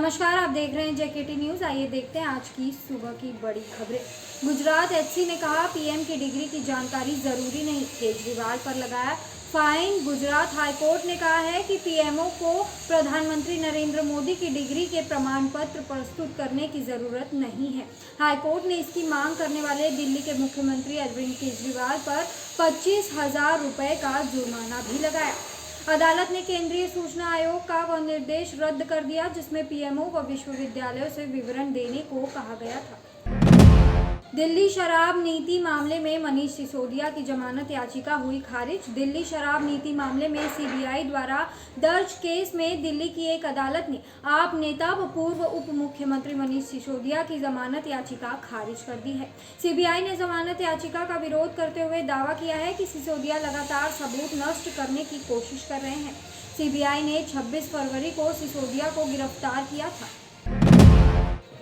नमस्कार, आप देख रहे हैं जेकेटी न्यूज। आइए देखते हैं आज की सुबह की बड़ी खबरें। गुजरात एचसी ने कहा पीएम की डिग्री की जानकारी जरूरी नहीं, केजरीवाल पर लगाया फाइन। गुजरात हाईकोर्ट ने कहा है कि पीएमओ को प्रधानमंत्री नरेंद्र मोदी की डिग्री के प्रमाण पत्र प्रस्तुत करने की जरूरत नहीं है। हाईकोर्ट ने इसकी मांग करने वाले दिल्ली के मुख्यमंत्री अरविंद केजरीवाल पर 25,000 रुपए का जुर्माना भी लगाया। अदालत ने केंद्रीय सूचना आयोग का वह निर्देश रद्द कर दिया जिसमें पीएमओ व विश्वविद्यालयों से विवरण देने को कहा गया था। दिल्ली शराब नीति मामले में मनीष सिसोदिया की जमानत याचिका हुई खारिज। दिल्ली शराब नीति मामले में सीबीआई द्वारा दर्ज केस में दिल्ली की एक अदालत ने आप नेता व पूर्व उप मुख्यमंत्री मनीष सिसोदिया की जमानत याचिका खारिज कर दी है। सीबीआई ने जमानत याचिका का विरोध करते हुए दावा किया है कि सिसोदिया लगातार सबूत नष्ट करने की कोशिश कर रहे हैं। सीबीआई ने 26 फरवरी को सिसोदिया को गिरफ्तार किया था।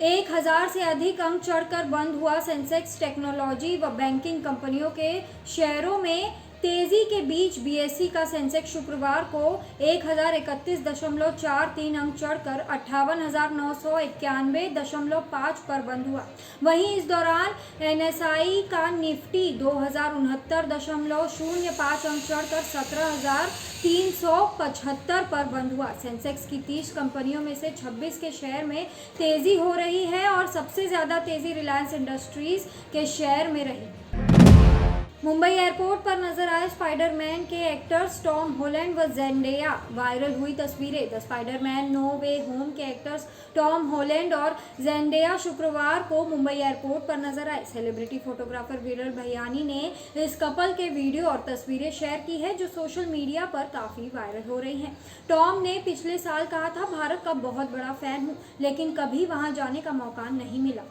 1000 से अधिक अंक चढ़कर बंद हुआ सेंसेक्स। टेक्नोलॉजी व बैंकिंग कंपनियों के शेयरों में तेजी के बीच बीएसई का सेंसेक्स शुक्रवार को 1031.43 अंक चढ़कर 58,991.5 पर बंद हुआ। वहीं इस दौरान एनएसई का निफ्टी 2069.05 अंक चढ़कर 17,375 पर बंद हुआ। सेंसेक्स की 30 कंपनियों में से 26 के शेयर में तेजी हो रही है और सबसे ज्यादा तेजी रिलायंस इंडस्ट्रीज के शेयर में रही। मुंबई एयरपोर्ट पर नजर आए स्पाइडरमैन के एक्टर्स टॉम हॉलैंड व जेंडेया। वायरल हुई तस्वीरें। The Spiderman No Way Home के एक्टर्स टॉम हॉलैंड और जेंडेया शुक्रवार को मुंबई एयरपोर्ट पर नजर आए। सेलिब्रिटी फोटोग्राफर विरल भयानी ने इस कपल के वीडियो और तस्वीरें शेयर की है जो सोशल मीडिया पर काफी वायरल हो रही हैं। टॉम ने पिछले साल कहा था भारत का बहुत बड़ा फैन हूँ, लेकिन कभी वहां जाने का मौका नहीं मिला।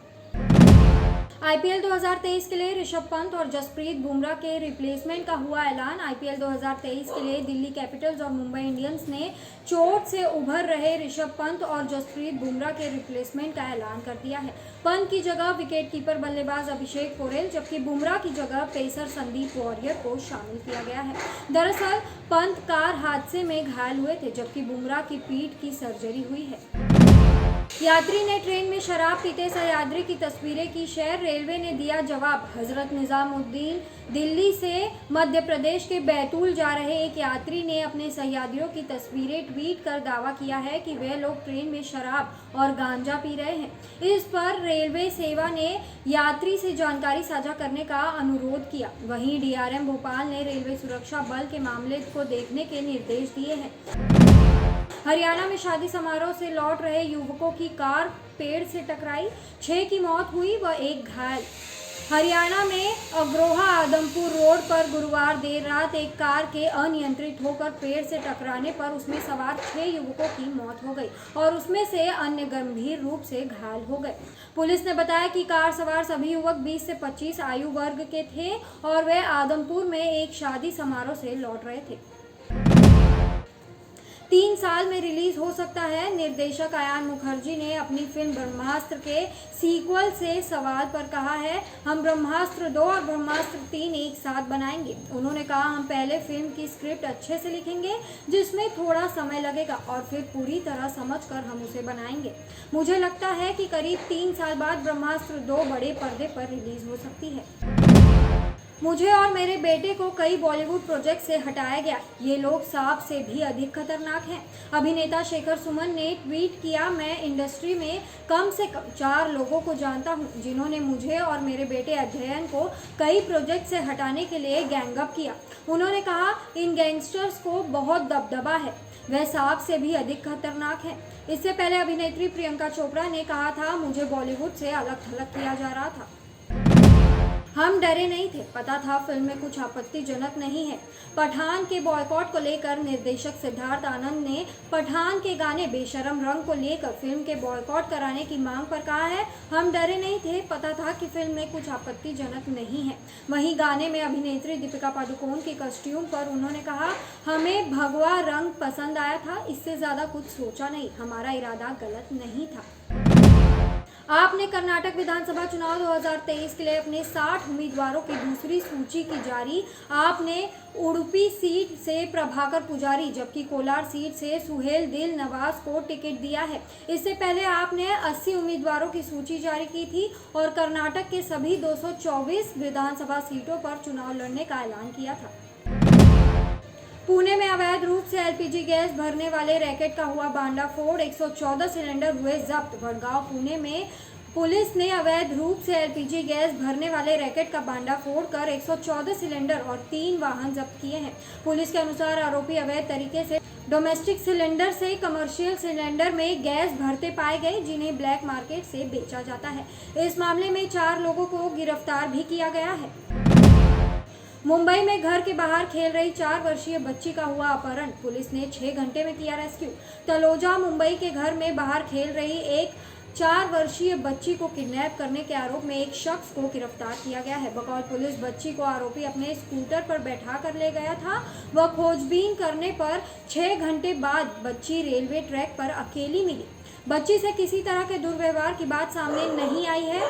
आईपीएल 2023 के लिए ऋषभ पंत और जसप्रीत बुमराह के रिप्लेसमेंट का हुआ ऐलान। आईपीएल 2023 के लिए दिल्ली कैपिटल्स और मुंबई इंडियंस ने चोट से उभर रहे ऋषभ पंत और जसप्रीत बुमराह के रिप्लेसमेंट का ऐलान कर दिया है। पंत की जगह विकेटकीपर बल्लेबाज अभिषेक पोरेल जबकि बुमराह की जगह पेसर संदीप वॉरियर को शामिल किया गया है। दरअसल पंत कार हादसे में घायल हुए थे जबकि बुमराह की पीठ की सर्जरी हुई है। यात्री ने ट्रेन में शराब पीते सह्याद्री की तस्वीरें की शेयर। रेलवे ने दिया जवाब। हजरत निजामुद्दीन दिल्ली से मध्य प्रदेश के बैतूल जा रहे एक यात्री ने अपने सह्याद्रियों की तस्वीरें ट्वीट कर दावा किया है कि वे लोग ट्रेन में शराब और गांजा पी रहे हैं। इस पर रेलवे सेवा ने यात्री से जानकारी साझा करने का अनुरोध किया। वहीं डीआरएम भोपाल ने रेलवे सुरक्षा बल के मामले को देखने के निर्देश दिए हैं। हरियाणा में शादी समारोह से लौट रहे युवकों की कार पेड़ से टकराई, 6 की मौत हुई व 1 घायल। हरियाणा में अग्रोहा आदमपुर रोड पर गुरुवार देर रात एक कार के अनियंत्रित होकर पेड़ से टकराने पर उसमें सवार 6 युवकों की मौत हो गई और उसमें से अन्य गंभीर रूप से घायल हो गए। पुलिस ने बताया कि कार सवार सभी युवक 20 से 25 आयु वर्ग के थे और वे आदमपुर में एक शादी समारोह से लौट रहे थे। 3 साल में रिलीज हो सकता है। निर्देशक आयान मुखर्जी ने अपनी फिल्म ब्रह्मास्त्र के सीक्वल से सवाल पर कहा है, हम ब्रह्मास्त्र 2 और ब्रह्मास्त्र 3 एक साथ बनाएंगे। उन्होंने कहा, हम पहले फिल्म की स्क्रिप्ट अच्छे से लिखेंगे जिसमें थोड़ा समय लगेगा और फिर पूरी तरह समझकर हम उसे बनाएंगे। मुझे लगता है कि करीब 3 साल बाद ब्रह्मास्त्र 2 बड़े पर्दे पर रिलीज हो सकती है। मुझे और मेरे बेटे को कई बॉलीवुड प्रोजेक्ट से हटाया गया। ये लोग सांप से भी अधिक खतरनाक हैं। अभिनेता शेखर सुमन ने ट्वीट किया, मैं इंडस्ट्री में कम से कम 4 लोगों को जानता हूं जिन्होंने मुझे और मेरे बेटे अध्ययन को कई प्रोजेक्ट से हटाने के लिए गैंगअप किया। उन्होंने कहा, इन गैंगस्टर्स को बहुत दबदबा है, वह सांप से भी अधिक खतरनाक है। इससे पहले अभिनेत्री प्रियंका चोपड़ा ने कहा था, मुझे बॉलीवुड से अलग थलग किया जा रहा था। हम डरे नहीं थे, पता था फिल्म में कुछ आपत्तिजनक नहीं है। पठान के बॉयकॉट को लेकर निर्देशक सिद्धार्थ आनंद ने पठान के गाने बेशरम रंग को लेकर फिल्म के बॉयकॉट कराने की मांग पर कहा है, हम डरे नहीं थे, पता था कि फिल्म में कुछ आपत्तिजनक नहीं है। वहीं गाने में अभिनेत्री दीपिका पादुकोण के कॉस्ट्यूम पर उन्होंने कहा, हमें भगवा रंग पसंद आया था, इससे ज्यादा कुछ सोचा नहीं, हमारा इरादा गलत नहीं था। आपने कर्नाटक विधानसभा चुनाव 2023 के लिए अपने 60 उम्मीदवारों की दूसरी सूची की जारी। आपने उडुपी सीट से प्रभाकर पुजारी जबकि कोलार सीट से सुहेल दिल नवाज को टिकट दिया है। इससे पहले आपने 80 उम्मीदवारों की सूची जारी की थी और कर्नाटक के सभी 224 विधानसभा सीटों पर चुनाव लड़ने का ऐलान किया था। पुणे में अवैध रूप से एलपीजी गैस भरने वाले रैकेट का हुआ भांडाफोड़, 114 सिलेंडर हुए जब्त। भड़गांव पुणे में पुलिस ने अवैध रूप से एलपीजी गैस भरने वाले रैकेट का भांडाफोड़ कर 114 सिलेंडर और 3 वाहन जब्त किए हैं। पुलिस के अनुसार आरोपी अवैध तरीके से डोमेस्टिक सिलेंडर से कमर्शियल सिलेंडर में गैस भरते पाए गए, जिन्हें ब्लैक मार्केट से बेचा जाता है। इस मामले में 4 लोगों को गिरफ्तार भी किया गया है। मुंबई में घर के बाहर खेल रही 4 वर्षीय बच्ची का हुआ अपहरण, पुलिस ने 6 घंटे में किया रेस्क्यू। तलोजा मुंबई के घर में बाहर खेल रही एक 4 वर्षीय बच्ची को किडनैप करने के आरोप में एक शख्स को गिरफ्तार किया गया है। बकौल पुलिस बच्ची को आरोपी अपने स्कूटर पर बैठा कर ले गया था। वह खोजबीन करने पर 6 घंटे बाद बच्ची रेलवे ट्रैक पर अकेली मिली। बच्ची से किसी तरह के दुर्व्यवहार की बात सामने नहीं आई है।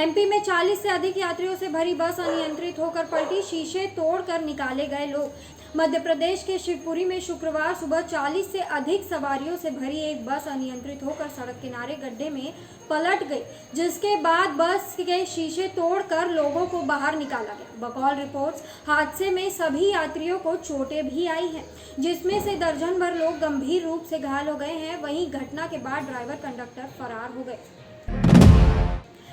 एमपी में 40 से अधिक यात्रियों से भरी बस अनियंत्रित होकर पलटी, शीशे तोड़कर निकाले गए लोग। मध्य प्रदेश के शिवपुरी में शुक्रवार सुबह 40 से अधिक सवारियों से भरी एक बस अनियंत्रित होकर सड़क किनारे गड्ढे में पलट गई, जिसके बाद बस के शीशे तोड़कर लोगों को बाहर निकाला गया। बकौल रिपोर्ट्स हादसे में सभी यात्रियों को चोटें भी आई हैं, जिसमें से दर्जन भर लोग गंभीर रूप से घायल हो गए हैं। वहीं घटना के बाद ड्राइवर कंडक्टर फरार हो गए।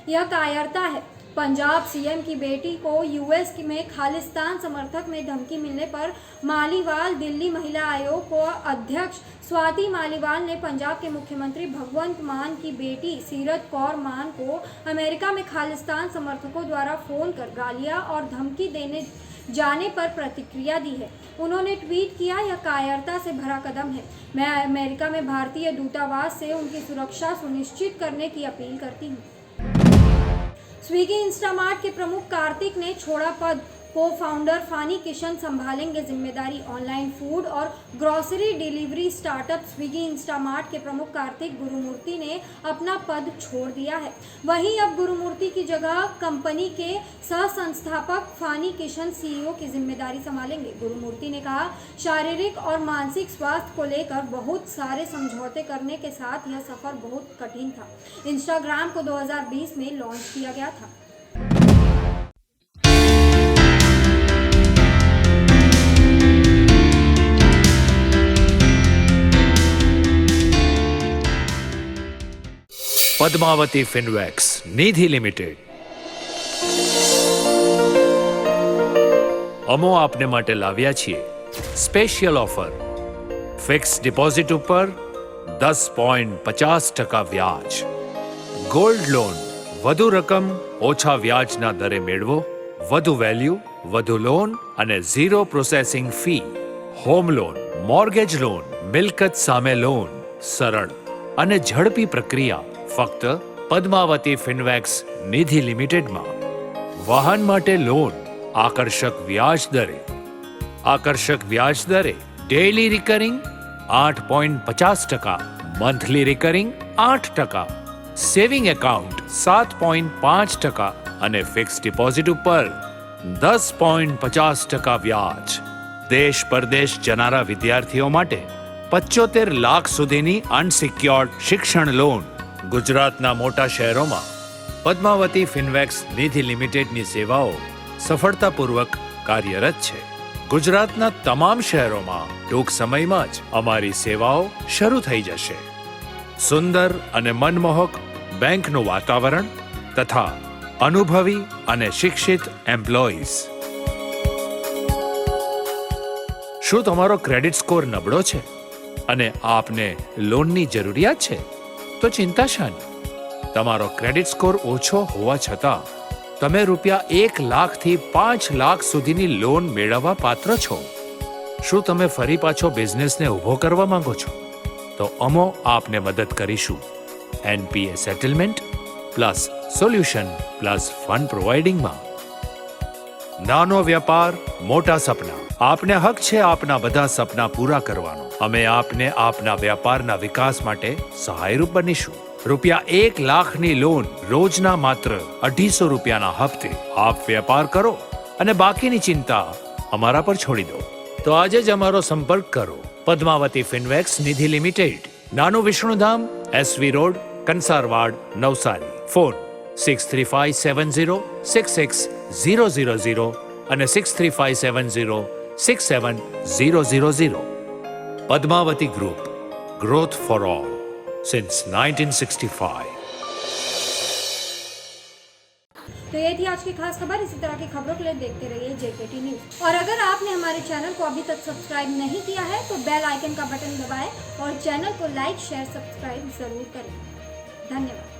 यह कायरता है। पंजाब सीएम की बेटी को यूएस में खालिस्तान समर्थक में धमकी मिलने पर मालीवाल दिल्ली महिला आयोग को अध्यक्ष स्वाति मालीवाल ने पंजाब के मुख्यमंत्री भगवंत मान की बेटी सीरत कौर मान को अमेरिका में खालिस्तान समर्थकों द्वारा फोन कर गालियां और धमकी देने जाने पर प्रतिक्रिया दी है। उन्होंने ट्वीट किया, यह कायरता से भरा कदम है। मैं अमेरिका में भारतीय दूतावास से उनकी सुरक्षा सुनिश्चित करने की अपील करती हूँ। स्विगी इंस्टामार्ट के प्रमुख कार्तिक ने छोड़ा पद, को फाउंडर फानी किशन संभालेंगे जिम्मेदारी। ऑनलाइन फूड और grocery delivery startup Swiggy Instamart के प्रमुख कार्तिक गुरुमूर्ति ने अपना पद छोड़ दिया है। वहीं अब गुरुमूर्ति की जगह कंपनी के सह संस्थापक फानी किशन सीईओ की जिम्मेदारी संभालेंगे। गुरुमूर्ति ने कहा, शारीरिक और मानसिक स्वास्थ्य को लेकर बहुत सारे समझौते करने के साथ यह सफर बहुत कठिन था। इंस्टाग्राम को 2020 में लॉन्च किया गया था। પદ્માવતી ફિનવેક્સ નિધિ લિમિટેડ અમો આપને માટે લાવ્યા છીએ સ્પેશિયલ ઓફર ફિક્સ ડિપોઝિટ ઉપર 10.50% વ્યાજ, ગોલ્ડ લોન વધુ રકમ ઓછા વ્યાજના દરે મેળવો, વધુ વેલ્યુ વધુ લોન અને zero processing fee, home loan, mortgage loan, મિલકત સામે લોન, સરળ અને ઝડપી પ્રક્રિયા ફક્ત પદ્માવતી ફિનવેક્સ નિધિ લિમિટેડમાં. વાહન માટે લોન આકર્ષક વ્યાજ દરે, આકર્ષક વ્યાજ દરે, daily recurring 8.50%, monthly recurring 8%, saving account 7.5% અને ફિક્સ ડિપોઝિટ ઉપર 10.50% વ્યાજ. દેશ પરદેશ જનારા વિદ્યાર્થીઓ માટે 75 લાખ સુધીની અનસિક્યોર્ડ શિક્ષણ લોન. ગુજરાતના મોટા શહેરોમાં પદ્માવતી ફિનવેક્સ નિધિ લિમિટેડની સેવાઓ સફળતાપૂર્વક કાર્યરત છે. ગુજરાતના તમામ શહેરોમાં ટૂંક સમયમાં જ અમારી સેવાઓ શરૂ થઈ જશે. સુંદર અને મનમોહક બેંકનું વાતાવરણ તથા અનુભવી અને શિક્ષિત એમ્પ્લોઈઝ. શું તમારો ક્રેડિટ સ્કોર નબળો છે અને આપને લોનની જરૂરિયાત છે? તો ચિંતા શાની? તમારો ક્રેડિટ સ્કોર ઓછો હોવા છતાં તમે રૂપિયા 1 લાખથી 5 લાખ સુધીની લોન મેળવવા પાત્ર છો. શું તમે ફરી પાછો બિઝનેસને ઊભો કરવા માંગો છો? તો અમો આપને મદદ કરીશું. NPA settlement plus solution plus fund પ્રોવાઇડિંગમાં. નાનો વેપાર મોટા સપના. આપને હક છે આપના બધા સપના પૂરા કરવાનો. અમે આપને આપના વ્યાપારના વિકાસ માટે સહાયરૂપ બનીશું. ₹1,00,000ની લોન રોજના માત્ર ₹250 હપ્તે આપ વેપાર કરો અને બાકીની ચિંતા અમારા પર છોડી દો. તો આજે જ અમારો સંપર્ક કરો. પદ્માવતી ફિનવેક્સ નિધિ લિમિટેડ, નાનું Vishnudham, SV road, કંસારવાડ, Navsari. Phone 6357066000 અને 6357067000. Padmavati group, growth for all since 1965. तो ये थी आज की खास खबर. इसी तरह की खबरों के लिए देखते रहिए JKT न्यूज़. और अगर आपने हमारे चैनल को अभी तक सब्सक्राइब नहीं किया है तो बेल आइकन का बटन दबाएं और चैनल को लाइक, शेयर, सब्सक्राइब जरूर करें. धन्यवाद.